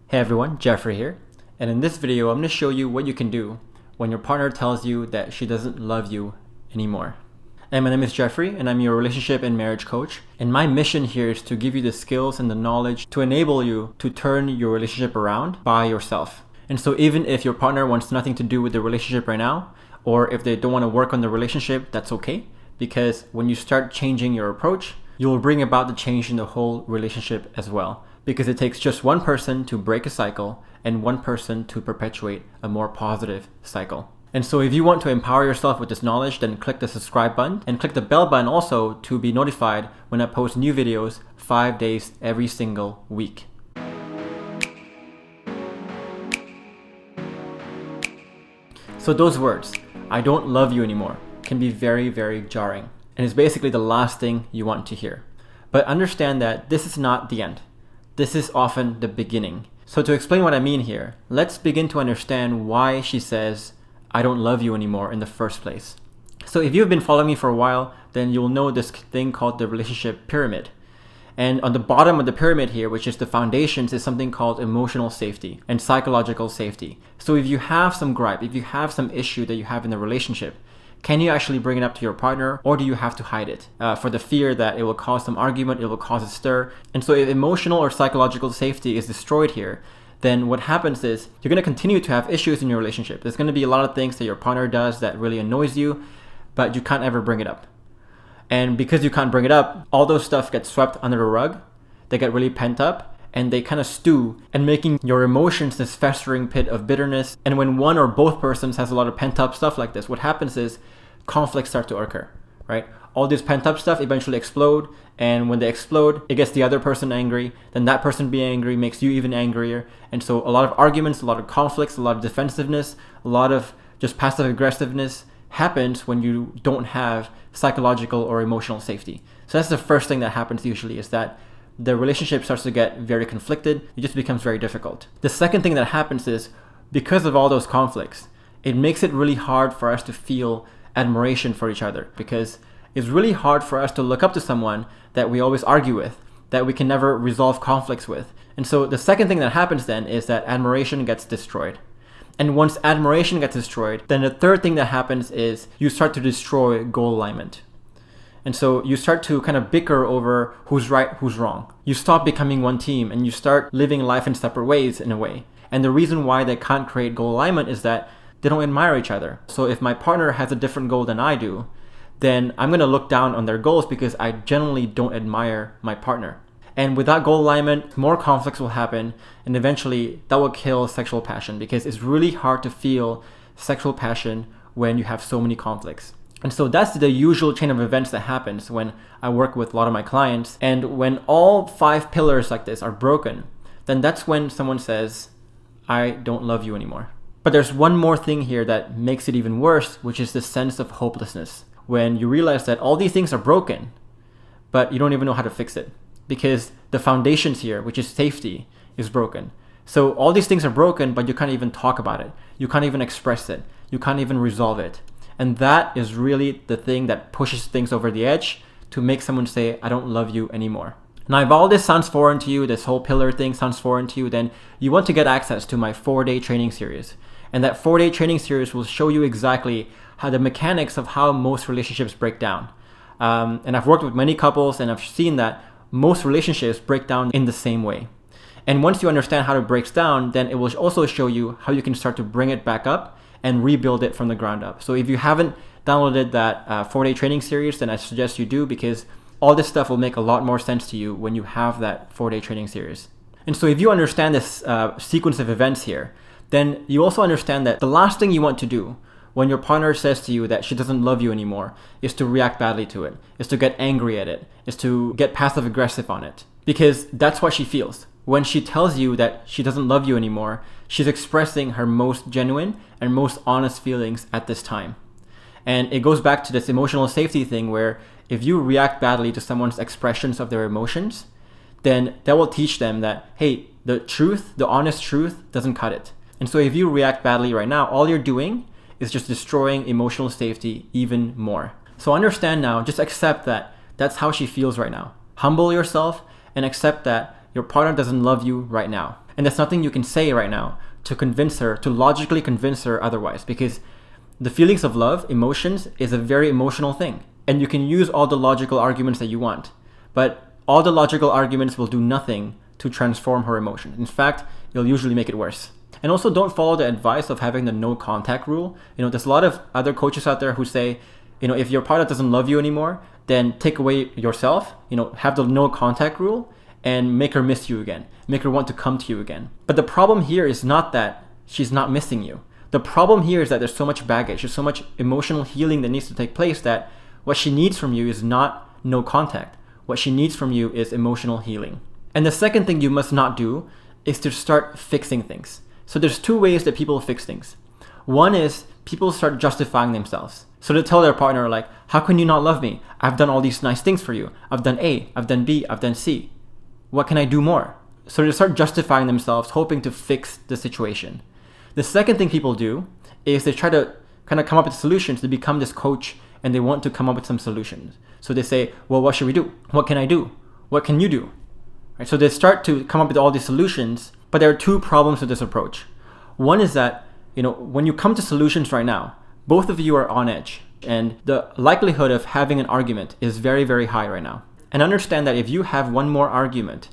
Hey everyone, Geoffrey here, and in this video I'm going to show you what you can do when your partner tells you that she doesn't love you anymore. And my name is Geoffrey and I'm your relationship and marriage coach, and my mission here is to give you the skills and the knowledge to enable you to turn your relationship around by yourself. And so even if your partner wants nothing to do with the relationship right now, or if they don't want to work on the relationship, that's okay, because when you start changing your approach, you will bring about the change in the whole relationship as well. Because it takes just one person to break a cycle and one person to perpetuate a more positive cycle. And so if you want to empower yourself with this knowledge, then click the subscribe button and click the bell button also to be notified when I post new videos 5 days every single week. So those words, "I don't love you anymore," can be very, very jarring. And it's basically the last thing you want to hear. But understand that this is not the end. This is often the beginning. So to explain what I mean here, let's begin to understand why she says, "I don't love you anymore" in the first place. So if you've been following me for a while, then you'll know this thing called the relationship pyramid. And on the bottom of the pyramid here, which is the foundations, is something called emotional safety and psychological safety. So if you have some gripe, if you have some issue that you have in the relationship, can you actually bring it up to your partner, or do you have to hide it for the fear that it will cause some argument, it will cause a stir? And so if emotional or psychological safety is destroyed here, then what happens is you're going to continue to have issues in your relationship. There's going to be a lot of things that your partner does that really annoys you, but you can't ever bring it up. And because you can't bring it up, all those stuff gets swept under the rug, they get really pent up, and they kind of stew and making your emotions this festering pit of bitterness. And when one or both persons has a lot of pent up stuff like this, what happens is conflicts start to occur, right? All this pent up stuff eventually explode, and when they explode, it gets the other person angry, then that person being angry makes you even angrier. And so a lot of arguments, a lot of conflicts, a lot of defensiveness, a lot of just passive aggressiveness happens when you don't have psychological or emotional safety. So that's the first thing that happens usually, is that the relationship starts to get very conflicted. It just becomes very difficult. The second thing that happens is, because of all those conflicts, it makes it really hard for us to feel admiration for each other, because it's really hard for us to look up to someone that we always argue with, that we can never resolve conflicts with. And so the second thing that happens then is that admiration gets destroyed. And once admiration gets destroyed, then the third thing that happens is you start to destroy goal alignment. And so you start to kind of bicker over who's right, who's wrong. You stop becoming one team and you start living life in separate ways in a way. And the reason why they can't create goal alignment is that they don't admire each other. So if my partner has a different goal than I do, then I'm going to look down on their goals because I generally don't admire my partner. And without goal alignment, more conflicts will happen, and eventually that will kill sexual passion, because it's really hard to feel sexual passion when you have so many conflicts. And so that's the usual chain of events that happens when I work with a lot of my clients. And when all 5 pillars like this are broken, then that's when someone says, "I don't love you anymore." But there's one more thing here that makes it even worse, which is the sense of hopelessness. When you realize that all these things are broken, but you don't even know how to fix it, because the foundations here, which is safety, is broken. So all these things are broken, but you can't even talk about it. You can't even express it. You can't even resolve it. And that is really the thing that pushes things over the edge to make someone say, "I don't love you anymore." Now, if all this sounds foreign to you, this whole pillar thing sounds foreign to you, then you want to get access to my 4-day training series. And that 4-day training series will show you exactly how the mechanics of how most relationships break down. And I've worked with many couples, and I've seen that most relationships break down in the same way. And once you understand how it breaks down, then it will also show you how you can start to bring it back up and rebuild it from the ground up. So if you haven't downloaded that 4-day training series, then I suggest you do, because all this stuff will make a lot more sense to you when you have that 4-day training series. And so if you understand this sequence of events here, then you also understand that the last thing you want to do when your partner says to you that she doesn't love you anymore is to react badly to it, is to get angry at it, is to get passive aggressive on it. Because that's what she feels. When she tells you that she doesn't love you anymore, she's expressing her most genuine and most honest feelings at this time. And it goes back to this emotional safety thing, where if you react badly to someone's expressions of their emotions, then that will teach them that, hey, the truth, the honest truth doesn't cut it. And so if you react badly right now, all you're doing is just destroying emotional safety even more. So understand now, just accept that that's how she feels right now. Humble yourself and accept that your partner doesn't love you right now. And there's nothing you can say right now to convince her, to logically convince her otherwise, because the feelings of love, emotions, is a very emotional thing. And you can use all the logical arguments that you want, but all the logical arguments will do nothing to transform her emotion. In fact, it'll usually make it worse. And also, don't follow the advice of having the no contact rule. There's a lot of other coaches out there who say, if your partner doesn't love you anymore, then take away yourself, have the no contact rule and make her miss you again, make her want to come to you again. But the problem here is not that she's not missing you. The problem here is that there's so much baggage, there's so much emotional healing that needs to take place that what she needs from you is not no contact. What she needs from you is emotional healing. And the second thing you must not do is to start fixing things. So there's two ways that people fix things. One is people start justifying themselves. So they tell their partner like, how can you not love me? I've done all these nice things for you. I've done A, I've done B, I've done C. What can I do more? So they start justifying themselves, hoping to fix the situation. The second thing people do is they try to kind of come up with solutions. They become this coach and they want to come up with some solutions. So they say, well, what should we do? What can I do? What can you do? Right? So they start to come up with all these solutions, but there are two problems with this approach. One is that, when you come to solutions right now, both of you are on edge and the likelihood of having an argument is very, very high right now. And understand that if you have one more argument,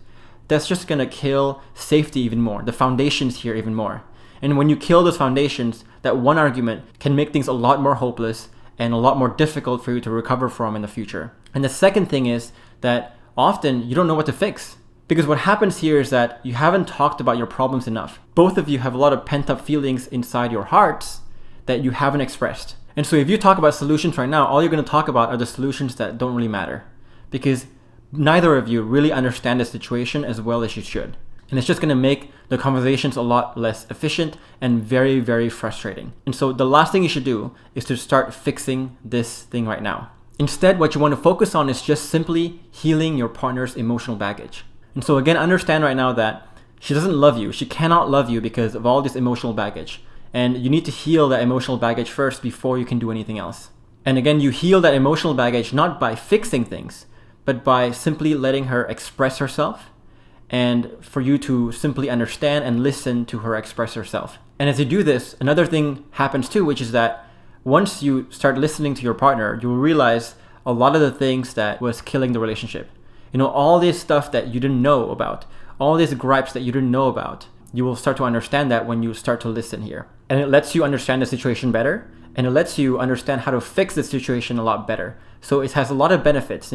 that's just going to kill safety even more, the foundations here even more. And when you kill those foundations, that one argument can make things a lot more hopeless and a lot more difficult for you to recover from in the future. And the second thing is that often you don't know what to fix. Because what happens here is that you haven't talked about your problems enough. Both of you have a lot of pent up feelings inside your hearts that you haven't expressed. And so if you talk about solutions right now, all you're going to talk about are the solutions that don't really matter. Because neither of you really understand the situation as well as you should. And it's just going to make the conversations a lot less efficient and very, very frustrating. And so the last thing you should do is to start fixing this thing right now. Instead, what you want to focus on is just simply healing your partner's emotional baggage. And so again, understand right now that she doesn't love you. She cannot love you because of all this emotional baggage. And you need to heal that emotional baggage first before you can do anything else. And again, you heal that emotional baggage not by fixing things, but by simply letting her express herself and for you to simply understand and listen to her express herself. And as you do this, another thing happens too, which is that once you start listening to your partner, you will realize a lot of the things that was killing the relationship. All this stuff that you didn't know about, all these gripes that you didn't know about, you will start to understand that when you start to listen here. And it lets you understand the situation better, and it lets you understand how to fix the situation a lot better. So it has a lot of benefits.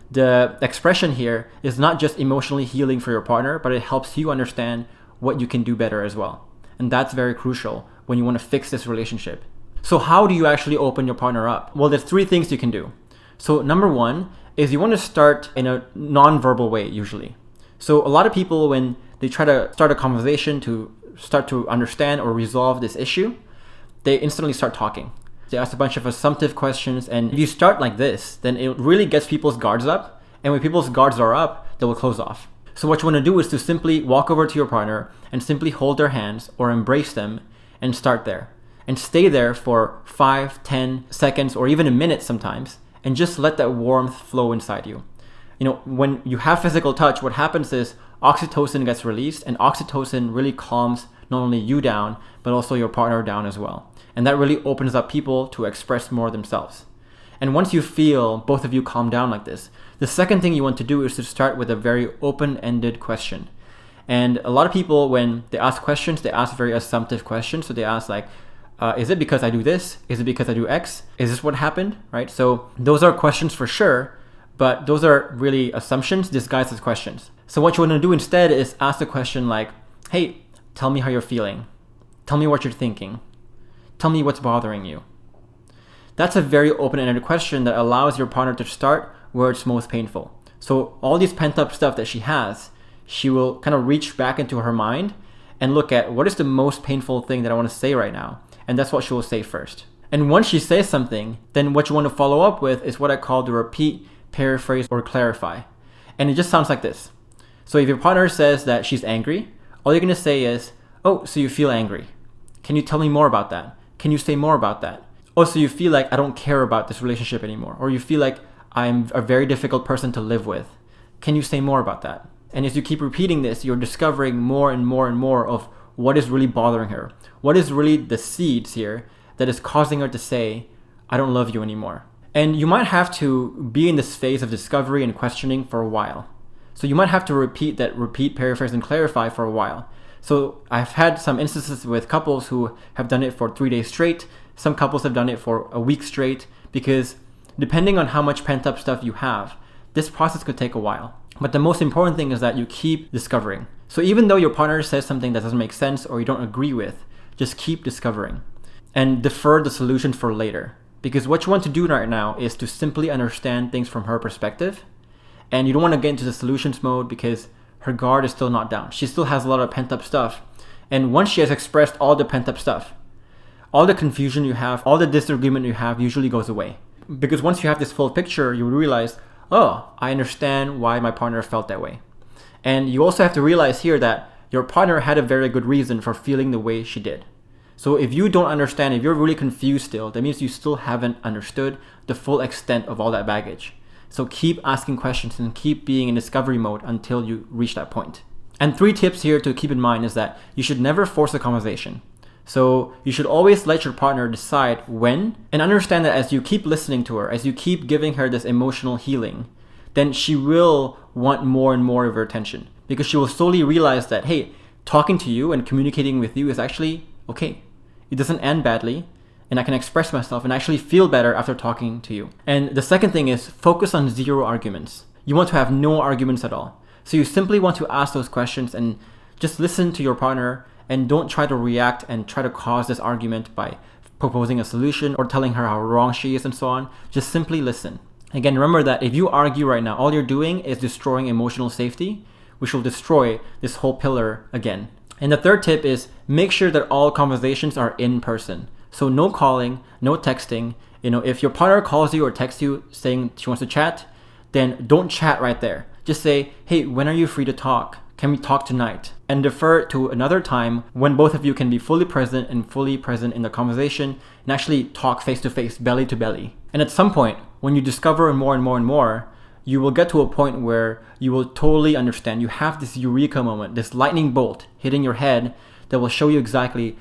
The expression here is not just emotionally healing for your partner, but it helps you understand what you can do better as well. And that's very crucial when you want to fix this relationship. So how do you actually open your partner up? Well, there's three things you can do. So number one is you want to start in a non-verbal way usually. So a lot of people, when they try to start a conversation to start to understand or resolve this issue, they instantly start talking. They ask a bunch of assumptive questions, and if you start like this, then it really gets people's guards up, and when people's guards are up, they will close off. So what you want to do is to simply walk over to your partner and simply hold their hands or embrace them and start there. And stay there for 5, 10 seconds, or even a minute sometimes, and just let that warmth flow inside you. When you have physical touch, what happens is oxytocin gets released, and oxytocin really calms not only you down, but also your partner down as well. And that really opens up people to express more themselves. And once you feel both of you calm down like this, the second thing you want to do is to start with a very open-ended question. And a lot of people, when they ask questions, they ask very assumptive questions. So they ask like, is it because I do this? Is it because I do X? Is this what happened? Right? So those are questions for sure, but those are really assumptions disguised as questions. So what you want to do instead is ask the question like, hey, tell me how you're feeling. Tell me what you're thinking. Tell me what's bothering you. That's a very open-ended question that allows your partner to start where it's most painful. So all these pent-up stuff that she has, she will kind of reach back into her mind and look at what is the most painful thing that I want to say right now. And that's what she will say first. And once she says something, then what you want to follow up with is what I call the repeat, paraphrase, or clarify. And it just sounds like this. So if your partner says that she's angry, all you're going to say is, oh, so you feel angry. Can you tell me more about that? Can you say more about that? Oh, so you feel like I don't care about this relationship anymore. Or you feel like I'm a very difficult person to live with. Can you say more about that? And as you keep repeating this, you're discovering more and more and more of what is really bothering her. What is really the seeds here that is causing her to say, I don't love you anymore. And you might have to be in this phase of discovery and questioning for a while. So you might have to repeat, paraphrase, and clarify for a while. So I've had some instances with couples who have done it for 3 days straight. Some couples have done it for a week straight, because depending on how much pent up stuff you have, this process could take a while. But the most important thing is that you keep discovering. So even though your partner says something that doesn't make sense or you don't agree with, just keep discovering and defer the solutions for later. Because what you want to do right now is to simply understand things from her perspective. And you don't want to get into the solutions mode because her guard is still not down. She still has a lot of pent up stuff. And once she has expressed all the pent up stuff, all the confusion you have, all the disagreement you have usually goes away. Because once you have this full picture, you realize, oh, I understand why my partner felt that way. And you also have to realize here that your partner had a very good reason for feeling the way she did. So if you don't understand, if you're really confused still, that means you still haven't understood the full extent of all that baggage. So keep asking questions and keep being in discovery mode until you reach that point. And 3 tips here to keep in mind is that you should never force a conversation. So you should always let your partner decide when, and understand that as you keep listening to her, as you keep giving her this emotional healing, then she will want more and more of your attention, because she will slowly realize that, hey, talking to you and communicating with you is actually okay. It doesn't end badly, and I can express myself and actually feel better after talking to you. And the second thing is focus on 0 arguments. You want to have no arguments at all. So you simply want to ask those questions and just listen to your partner, and don't try to react and try to cause this argument by proposing a solution or telling her how wrong she is and so on. Just simply listen. Again, remember that if you argue right now, all you're doing is destroying emotional safety, which will destroy this whole pillar again. And the third tip is make sure that all conversations are in person. So no calling, no texting. If your partner calls you or texts you saying she wants to chat, then don't chat right there. Just say, hey, when are you free to talk? Can we talk tonight? And defer to another time when both of you can be fully present in the conversation and actually talk face to face, belly to belly. And at some point, when you discover more and more and more, you will get to a point where you will totally understand. You have this Eureka moment, this lightning bolt hitting your head that will show you exactly,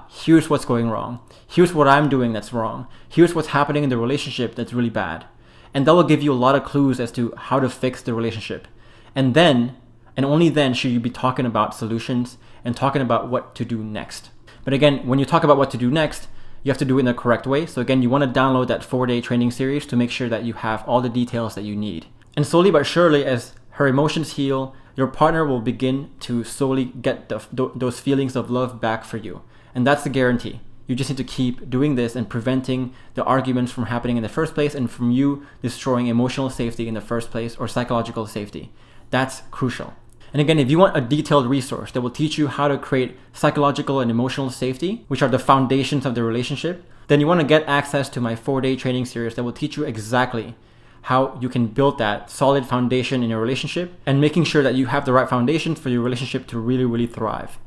here's what's going wrong. Here's what I'm doing that's wrong. Here's what's happening in the relationship that's really bad. And that will give you a lot of clues as to how to fix the relationship. And then, and only then, should you be talking about solutions and talking about what to do next. But again, when you talk about what to do next, you have to do it in the correct way. So again, you want to download that 4-day training series to make sure that you have all the details that you need. And slowly but surely, as her emotions heal, your partner will begin to slowly get those feelings of love back for you. And that's the guarantee. You just need to keep doing this and preventing the arguments from happening in the first place and from you destroying emotional safety in the first place or psychological safety. That's crucial. And again, if you want a detailed resource that will teach you how to create psychological and emotional safety, which are the foundations of the relationship, then you want to get access to my 4-day training series that will teach you exactly how you can build that solid foundation in your relationship and making sure that you have the right foundations for your relationship to really, really thrive.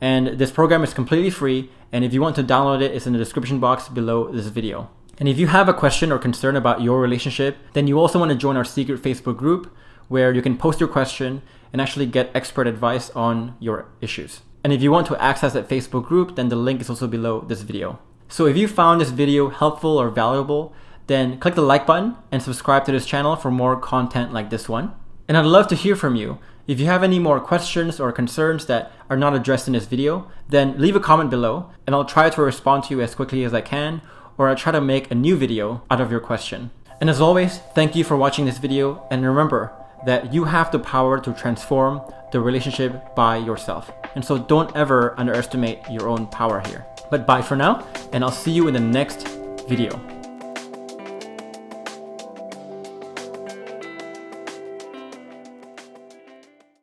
And this program is completely free. And if you want to download it, it's in the description box below this video. And if you have a question or concern about your relationship, then you also want to join our secret Facebook group where you can post your question and actually get expert advice on your issues. And if you want to access that Facebook group, then the link is also below this video. So if you found this video helpful or valuable, then click the like button and subscribe to this channel for more content like this one. And I'd love to hear from you. If you have any more questions or concerns that are not addressed in this video, then leave a comment below and I'll try to respond to you as quickly as I can, or I'll try to make a new video out of your question. And as always, thank you for watching this video, and remember that you have the power to transform the relationship by yourself. And so don't ever underestimate your own power here. But bye for now, and I'll see you in the next video.